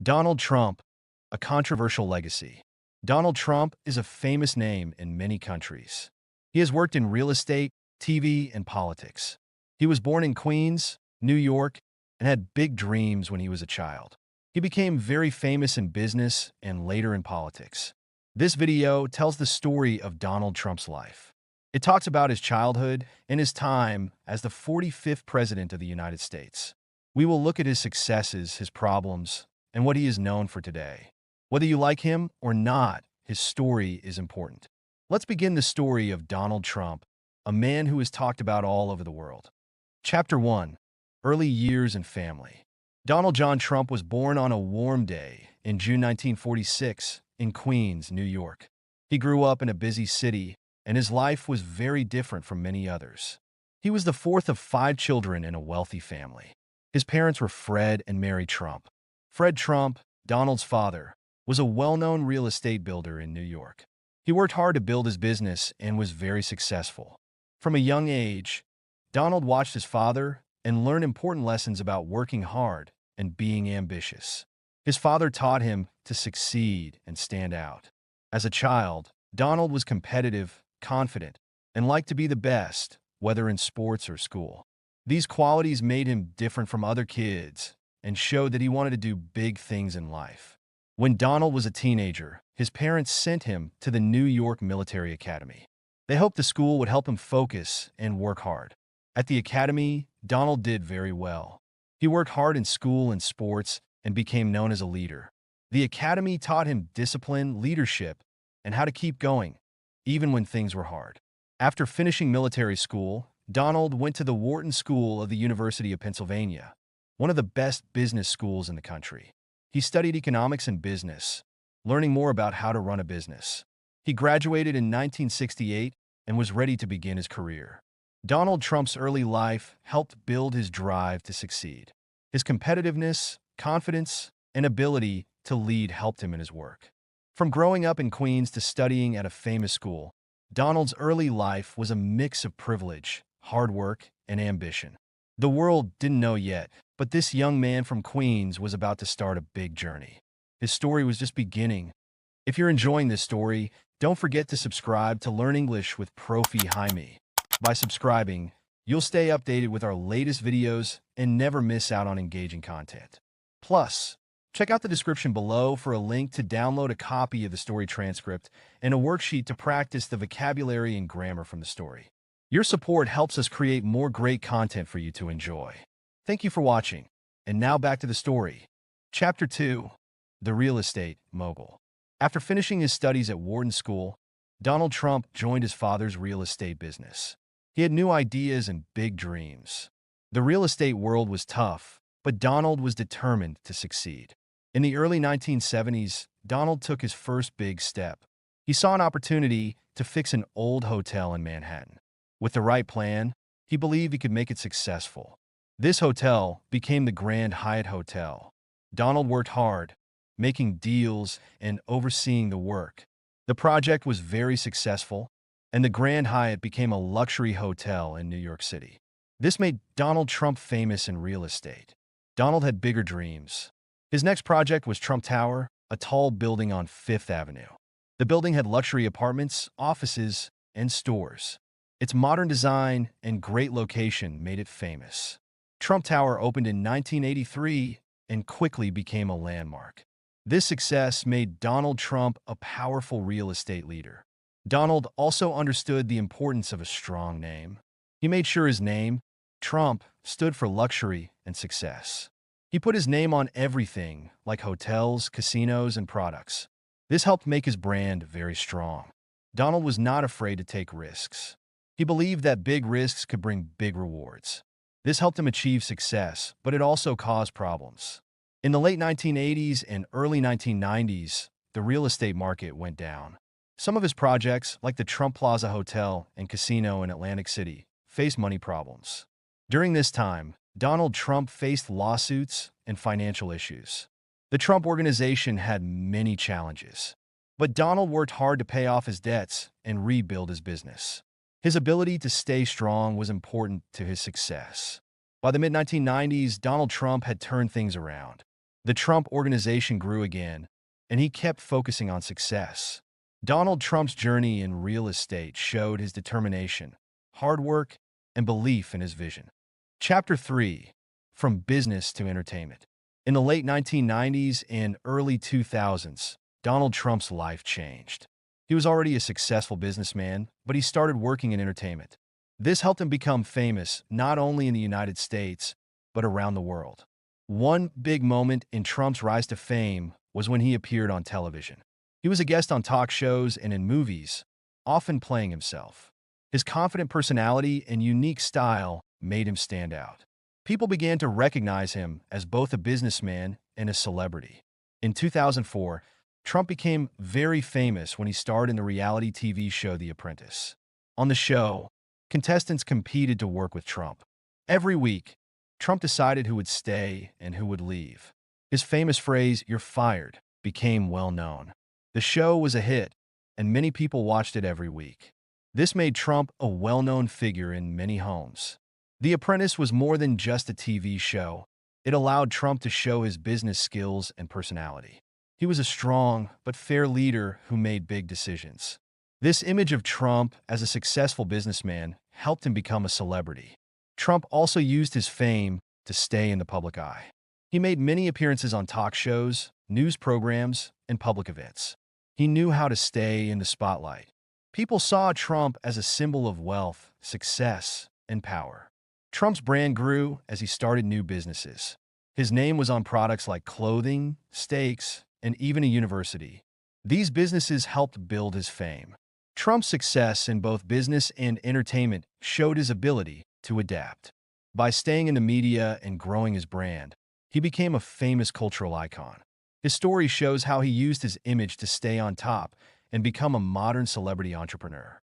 Donald Trump, a controversial legacy. Donald Trump is a famous name in many countries. He has worked in real estate, TV, and politics. He was born in Queens, New York, and had big dreams when he was a child. He became very famous in business and later in politics. This video tells the story of Donald Trump's life. It talks about his childhood and his time as the 45th President of the United States. We will look at his successes, his problems, and what he is known for today. Whether you like him or not, his story is important. Let's begin the story of Donald Trump, a man who is talked about all over the world. Chapter 1. Early Years and Family. Donald John Trump was born on a warm day in June 1946 in Queens, New York. He grew up in a busy city, and his life was very different from many others. He was the fourth of 5 children in a wealthy family. His parents were Fred and Mary Trump. Fred Trump, Donald's father, was a well-known real estate builder in New York. He worked hard to build his business and was very successful. From a young age, Donald watched his father and learned important lessons about working hard and being ambitious. His father taught him to succeed and stand out. As a child, Donald was competitive, confident, and liked to be the best, whether in sports or school. These qualities made him different from other kids and showed that he wanted to do big things in life. When Donald was a teenager, his parents sent him to the New York Military Academy. They hoped the school would help him focus and work hard. At the academy, Donald did very well. He worked hard in school and sports and became known as a leader. The academy taught him discipline, leadership, and how to keep going, even when things were hard. After finishing military school, Donald went to the Wharton School of the University of Pennsylvania, one of the best business schools in the country. He studied economics and business, learning more about how to run a business. He graduated in 1968 and was ready to begin his career. Donald Trump's early life helped build his drive to succeed. His competitiveness, confidence, and ability to lead helped him in his work. From growing up in Queens to studying at a famous school, Donald's early life was a mix of privilege, hard work, and ambition. The world didn't know yet, but this young man from Queens was about to start a big journey. His story was just beginning. If you're enjoying this story, don't forget to subscribe to Learn English with Profi Jaimi. By subscribing, you'll stay updated with our latest videos and never miss out on engaging content. Plus, check out the description below for a link to download a copy of the story transcript and a worksheet to practice the vocabulary and grammar from the story. Your support helps us create more great content for you to enjoy. Thank you for watching. And now back to the story. Chapter 2. The Real Estate Mogul. After finishing his studies at Wharton School, Donald Trump joined his father's real estate business. He had new ideas and big dreams. The real estate world was tough, but Donald was determined to succeed. In the early 1970s, Donald took his first big step. He saw an opportunity to fix an old hotel in Manhattan. With the right plan, he believed he could make it successful. This hotel became the Grand Hyatt Hotel. Donald worked hard, making deals and overseeing the work. The project was very successful, and the Grand Hyatt became a luxury hotel in New York City. This made Donald Trump famous in real estate. Donald had bigger dreams. His next project was Trump Tower, a tall building on Fifth Avenue. The building had luxury apartments, offices, and stores. Its modern design and great location made it famous. Trump Tower opened in 1983 and quickly became a landmark. This success made Donald Trump a powerful real estate leader. Donald also understood the importance of a strong name. He made sure his name, Trump, stood for luxury and success. He put his name on everything, like hotels, casinos, and products. This helped make his brand very strong. Donald was not afraid to take risks. He believed that big risks could bring big rewards. This helped him achieve success, but it also caused problems. In the late 1980s and early 1990s, the real estate market went down. Some of his projects, like the Trump Plaza Hotel and Casino in Atlantic City, faced money problems. During this time, Donald Trump faced lawsuits and financial issues. The Trump Organization had many challenges, but Donald worked hard to pay off his debts and rebuild his business. His ability to stay strong was important to his success. By the mid-1990s, Donald Trump had turned things around. The Trump organization grew again, and he kept focusing on success. Donald Trump's journey in real estate showed his determination, hard work, and belief in his vision. Chapter 3. From Business to Entertainment. In the late 1990s and early 2000s, Donald Trump's life changed. He was already a successful businessman, but he started working in entertainment. This helped him become famous not only in the United States, but around the world. One big moment in Trump's rise to fame was when he appeared on television. He was a guest on talk shows and in movies, often playing himself. His confident personality and unique style made him stand out. People began to recognize him as both a businessman and a celebrity. In 2004, Trump became very famous when he starred in the reality TV show The Apprentice. On the show, contestants competed to work with Trump. Every week, Trump decided who would stay and who would leave. His famous phrase, "You're fired," became well known. The show was a hit, and many people watched it every week. This made Trump a well-known figure in many homes. The Apprentice was more than just a TV show. It allowed Trump to show his business skills and personality. He was a strong but fair leader who made big decisions. This image of Trump as a successful businessman helped him become a celebrity. Trump also used his fame to stay in the public eye. He made many appearances on talk shows, news programs, and public events. He knew how to stay in the spotlight. People saw Trump as a symbol of wealth, success, and power. Trump's brand grew as he started new businesses. His name was on products like clothing, steaks, and even a university. These businesses helped build his fame. Trump's success in both business and entertainment showed his ability to adapt. By staying in the media and growing his brand, he became a famous cultural icon. His story shows how he used his image to stay on top and become a modern celebrity entrepreneur.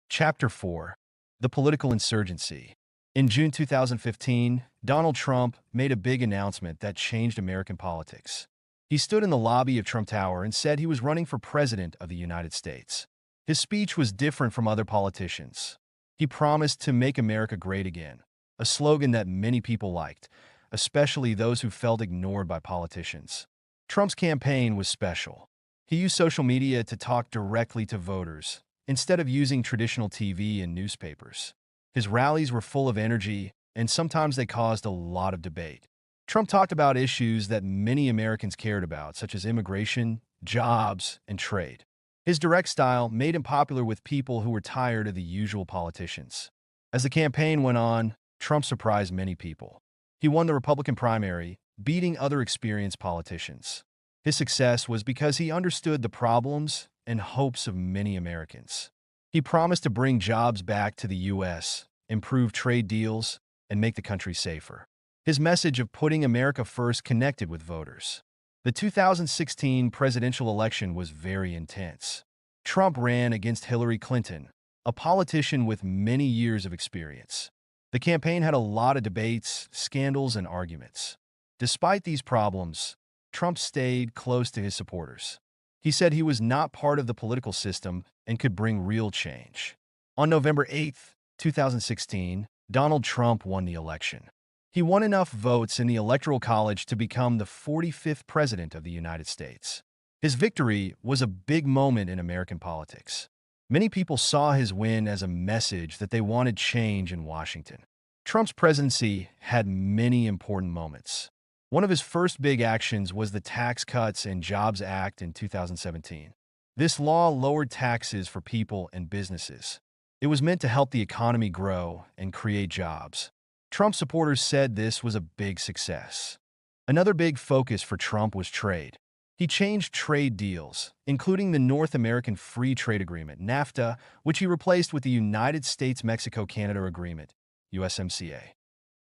Chapter 4. The Political Insurgency. In June 2015, Donald Trump made a big announcement that changed American politics. He stood in the lobby of Trump Tower and said he was running for president of the United States. His speech was different from other politicians. He promised to make America great again, a slogan that many people liked, especially those who felt ignored by politicians. Trump's campaign was special. He used social media to talk directly to voters, instead of using traditional TV and newspapers. His rallies were full of energy, and sometimes they caused a lot of debate. Trump talked about issues that many Americans cared about, such as immigration, jobs, and trade. His direct style made him popular with people who were tired of the usual politicians. As the campaign went on, Trump surprised many people. He won the Republican primary, beating other experienced politicians. His success was because he understood the problems and hopes of many Americans. He promised to bring jobs back to the U.S., improve trade deals, and make the country safer. His message of putting America first connected with voters. The 2016 presidential election was very intense. Trump ran against Hillary Clinton, a politician with many years of experience. The campaign had a lot of debates, scandals, and arguments. Despite these problems, Trump stayed close to his supporters. He said he was not part of the political system and could bring real change. On November 8, 2016, Donald Trump won the election. He won enough votes in the Electoral College to become the 45th president of the United States. His victory was a big moment in American politics. Many people saw his win as a message that they wanted change in Washington. Trump's presidency had many important moments. One of his first big actions was the Tax Cuts and Jobs Act in 2017. This law lowered taxes for people and businesses. It was meant to help the economy grow and create jobs. Trump supporters said this was a big success. Another big focus for Trump was trade. He changed trade deals, including the North American Free Trade Agreement, NAFTA, which he replaced with the United States-Mexico-Canada Agreement, USMCA.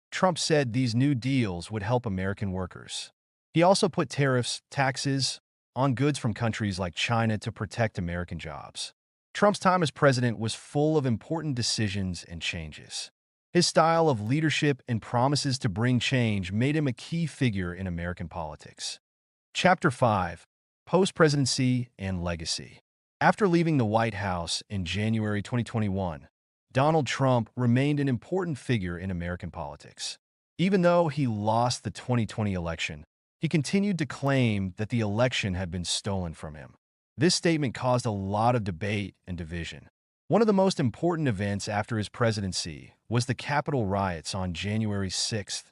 Trump said these new deals would help American workers. He also put tariffs, taxes, on goods from countries like China to protect American jobs. Trump's time as president was full of important decisions and changes. His style of leadership and promises to bring change made him a key figure in American politics. Chapter 5. Post-Presidency and Legacy. After leaving the White House in January 2021, Donald Trump remained an important figure in American politics. Even though he lost the 2020 election, He continued to claim that the election had been stolen from him. This statement caused a lot of debate and division. One of the most important events after his presidency was the Capitol riots on January 6,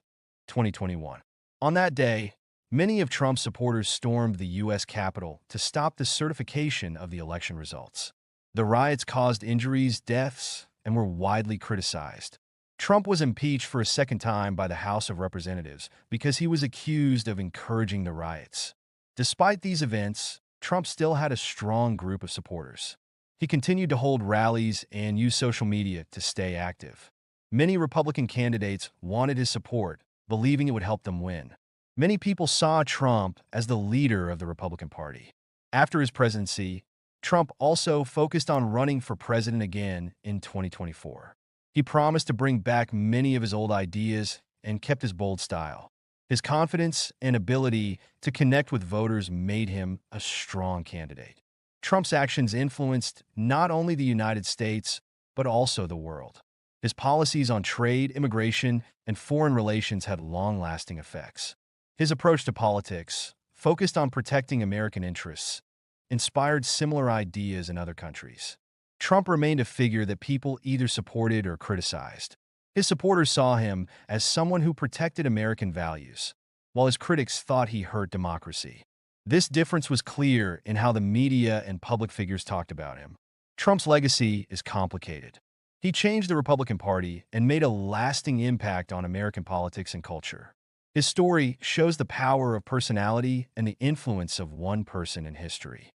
2021. On that day, many of Trump's supporters stormed the U.S. Capitol to stop the certification of the election results. The riots caused injuries, deaths, and were widely criticized. Trump was impeached for a second time by the House of Representatives because he was accused of encouraging the riots. Despite these events, Trump still had a strong group of supporters. He continued to hold rallies and use social media to stay active. Many Republican candidates wanted his support, believing it would help them win. Many people saw Trump as the leader of the Republican Party. After his presidency, Trump also focused on running for president again in 2024. He promised to bring back many of his old ideas and kept his bold style. His confidence and ability to connect with voters made him a strong candidate. Trump's actions influenced not only the United States, but also the world. His policies on trade, immigration, and foreign relations had long-lasting effects. His approach to politics, focused on protecting American interests, inspired similar ideas in other countries. Trump remained a figure that people either supported or criticized. His supporters saw him as someone who protected American values, while his critics thought he hurt democracy. This difference was clear in how the media and public figures talked about him. Trump's legacy is complicated. He changed the Republican Party and made a lasting impact on American politics and culture. His story shows the power of personality and the influence of one person in history.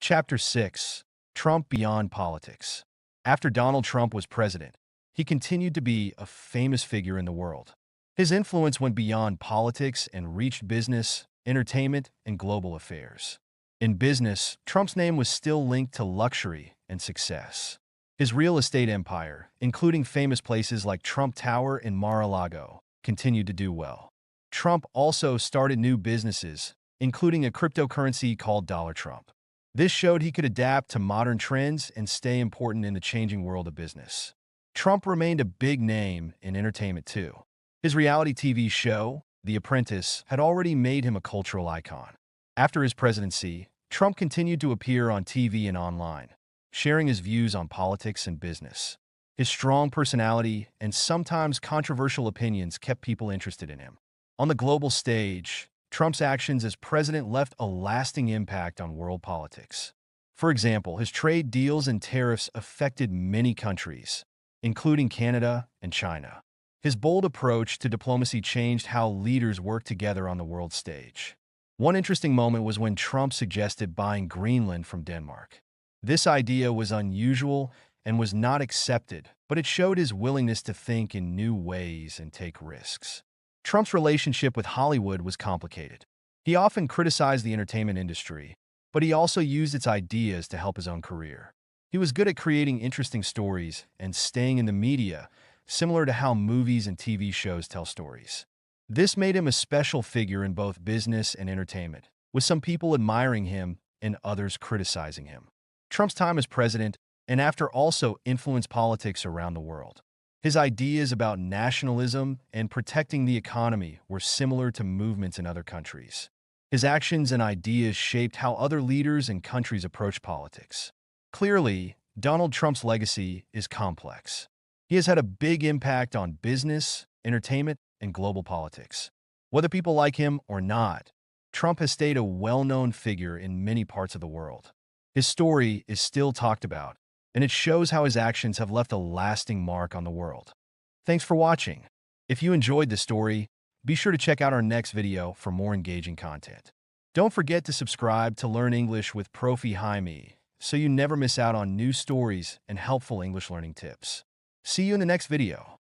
Chapter 6: Trump Beyond Politics. After Donald Trump was president, he continued to be a famous figure in the world. His influence went beyond politics and reached business, entertainment, and global affairs. In business, Trump's name was still linked to luxury and success. His real estate empire, including famous places like Trump Tower in Mar-a-Lago, continued to do well. Trump also started new businesses, including a cryptocurrency called Dollar Trump. This showed he could adapt to modern trends and stay important in the changing world of business. Trump remained a big name in entertainment too. His reality TV show, The Apprentice, had already made him a cultural icon. After his presidency, Trump continued to appear on TV and online, sharing his views on politics and business. His strong personality and sometimes controversial opinions kept people interested in him. On the global stage, Trump's actions as president left a lasting impact on world politics. For example, his trade deals and tariffs affected many countries, including Canada and China. His bold approach to diplomacy changed how leaders work together on the world stage. One interesting moment was when Trump suggested buying Greenland from Denmark. This idea was unusual and was not accepted, but it showed his willingness to think in new ways and take risks. Trump's relationship with Hollywood was complicated. He often criticized the entertainment industry, but he also used its ideas to help his own career. He was good at creating interesting stories and staying in the media, similar to how movies and TV shows tell stories. This made him a special figure in both business and entertainment, with some people admiring him and others criticizing him. Trump's time as president and after also influenced politics around the world. His ideas about nationalism and protecting the economy were similar to movements in other countries. His actions and ideas shaped how other leaders and countries approach politics. Clearly, Donald Trump's legacy is complex. He has had a big impact on business, entertainment, and global politics. Whether people like him or not, Trump has stayed a well-known figure in many parts of the world. His story is still talked about, and it shows how his actions have left a lasting mark on the world. Thanks for watching. If you enjoyed this story, be sure to check out our next video for more engaging content. Don't forget to subscribe to Learn English with Profi Jaimi so you never miss out on new stories and helpful English learning tips. See you in the next video.